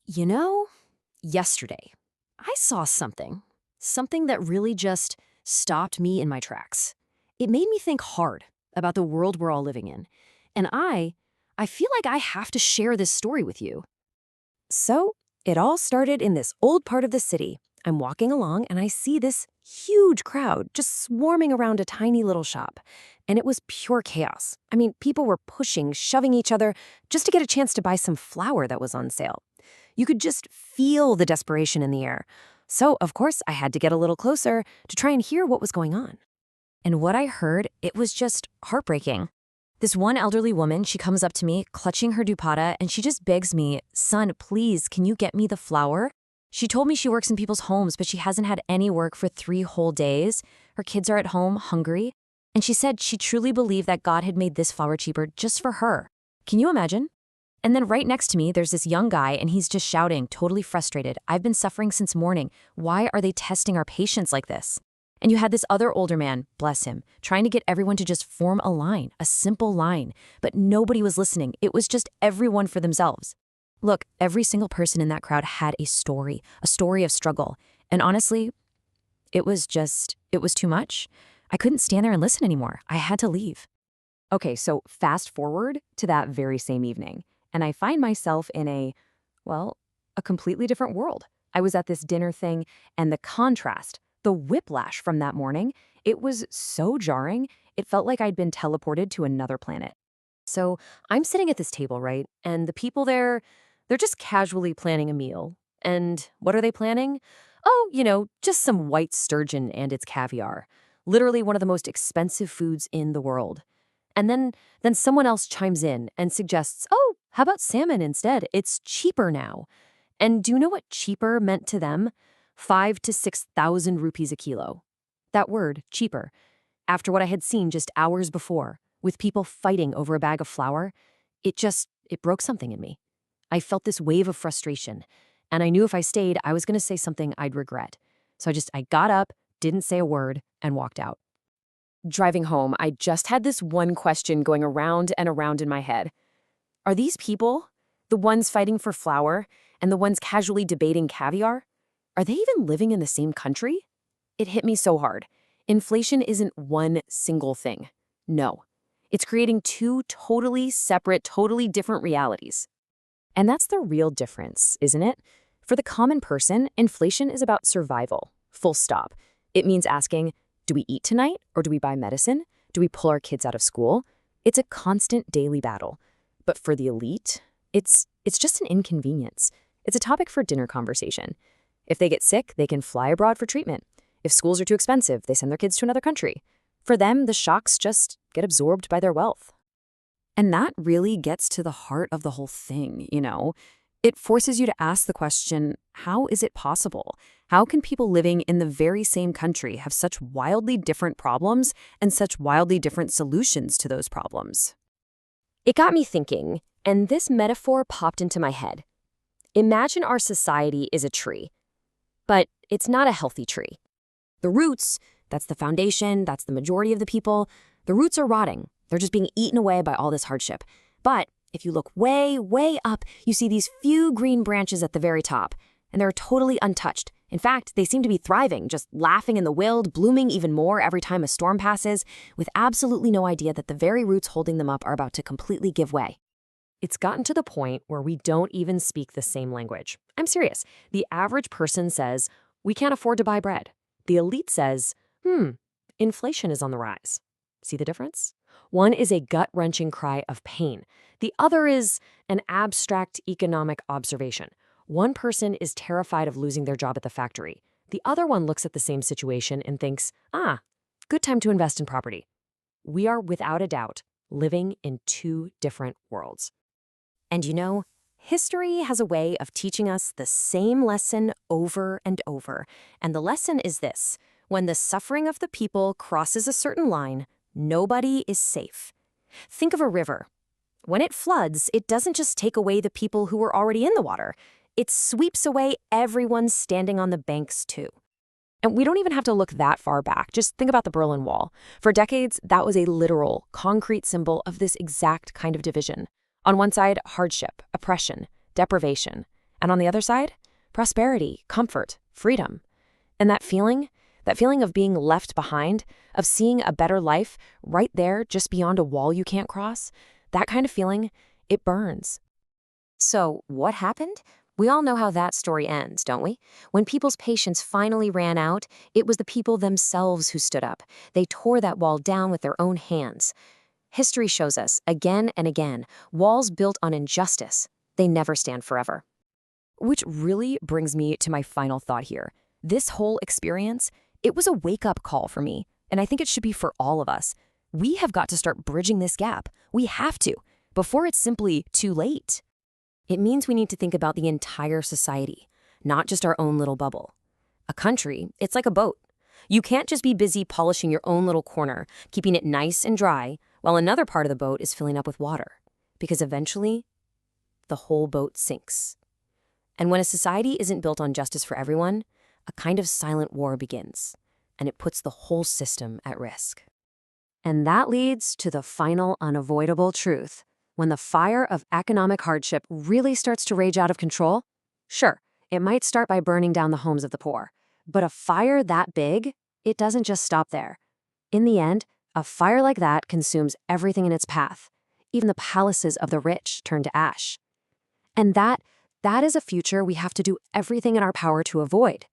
You know, yesterday, I saw something that really just stopped me in my tracks. It made me think hard about the world we're all living in. And I feel like I have to share this story with you. So, it all started in this old part of the city. I'm walking along and I see this huge crowd just swarming around a tiny little shop. And it was pure chaos. I mean, people were pushing, shoving each other just to get a chance to buy some flour that was on sale. You could just feel the desperation in the air. So, of course, I had to get a little closer to try and hear what was going on. And what I heard, it was just heartbreaking. This one elderly woman, she comes up to me, clutching her dupatta, and she just begs me, "Son, please, can you get me the flour?" She told me she works in people's homes, but she hasn't had any work for 3 whole days. Her kids are at home, hungry. And she said she truly believed that God had made this flour cheaper just for her. Can you imagine? And then right next to me, there's this young guy, and he's just shouting, totally frustrated. "I've been suffering since morning. Why are they testing our patience like this?" And you had this other older man, bless him, trying to get everyone to just form a line, a simple line. But nobody was listening. It was just everyone for themselves. Look, every single person in that crowd had a story of struggle. And honestly, it was too much. I couldn't stand there and listen anymore. I had to leave. Okay, so fast forward to that very same evening, and I find myself in a completely different world. I was at this dinner thing, and the contrast, the whiplash from that morning, it was so jarring, it felt like I'd been teleported to another planet. So I'm sitting at this table, right? And the people there, they're just casually planning a meal. And what are they planning? Oh, just some white sturgeon and its caviar. Literally one of the most expensive foods in the world. And then someone else chimes in and suggests, "Oh, how about salmon instead? It's cheaper now." And do you know what cheaper meant to them? 5 to 6,000 rupees a kilo. That word, cheaper, after what I had seen just hours before, with people fighting over a bag of flour, it broke something in me. I felt this wave of frustration, and I knew if I stayed, I was going to say something I'd regret. So I got up, didn't say a word, and walked out. Driving home, I just had this one question going around and around in my head. Are these people, the ones fighting for flour and the ones casually debating caviar, are they even living in the same country? It hit me so hard. Inflation isn't one single thing. No. It's creating two totally separate, totally different realities. And that's the real difference, isn't it? For the common person, inflation is about survival. Full stop. It means asking, do we eat tonight or do we buy medicine? Do we pull our kids out of school? It's a constant daily battle. But for the elite, it's just an inconvenience. It's a topic for dinner conversation. If they get sick, they can fly abroad for treatment. If schools are too expensive, they send their kids to another country. For them, the shocks just get absorbed by their wealth. And that really gets to the heart of the whole thing, It forces you to ask the question, how is it possible? How can people living in the very same country have such wildly different problems and such wildly different solutions to those problems? It got me thinking, and this metaphor popped into my head. Imagine our society is a tree, but it's not a healthy tree. The roots, that's the foundation, that's the majority of the people, the roots are rotting. They're just being eaten away by all this hardship. But if you look way, way up, you see these few green branches at the very top, and they're totally untouched. In fact, they seem to be thriving, just laughing in the wind, blooming even more every time a storm passes, with absolutely no idea that the very roots holding them up are about to completely give way. It's gotten to the point where we don't even speak the same language. I'm serious. The average person says, "We can't afford to buy bread." The elite says, inflation is on the rise. See the difference? One is a gut-wrenching cry of pain. The other is an abstract economic observation. One person is terrified of losing their job at the factory. The other one looks at the same situation and thinks, good time to invest in property. We are, without a doubt, living in two different worlds. And history has a way of teaching us the same lesson over and over. And the lesson is this: when the suffering of the people crosses a certain line, nobody is safe. Think of a river. When it floods, it doesn't just take away the people who were already in the water. It sweeps away everyone standing on the banks too. And we don't even have to look that far back. Just think about the Berlin Wall. For decades, that was a literal, concrete symbol of this exact kind of division. On one side, hardship, oppression, deprivation. And on the other side, prosperity, comfort, freedom. And that feeling of being left behind, of seeing a better life right there just beyond a wall you can't cross, that kind of feeling, it burns. So, what happened? We all know how that story ends, don't we? When people's patience finally ran out, it was the people themselves who stood up. They tore that wall down with their own hands. History shows us, again and again, walls built on injustice, they never stand forever. Which really brings me to my final thought here. This whole experience, it was a wake-up call for me, and I think it should be for all of us. We have got to start bridging this gap. We have to, before it's simply too late. It means we need to think about the entire society, not just our own little bubble. A country, it's like a boat. You can't just be busy polishing your own little corner, keeping it nice and dry, while another part of the boat is filling up with water. Because eventually, the whole boat sinks. And when a society isn't built on justice for everyone, a kind of silent war begins, and it puts the whole system at risk. And that leads to the final unavoidable truth. When the fire of economic hardship really starts to rage out of control, sure, it might start by burning down the homes of the poor. But a fire that big, it doesn't just stop there. In the end, a fire like that consumes everything in its path. Even the palaces of the rich turn to ash. And that is a future we have to do everything in our power to avoid.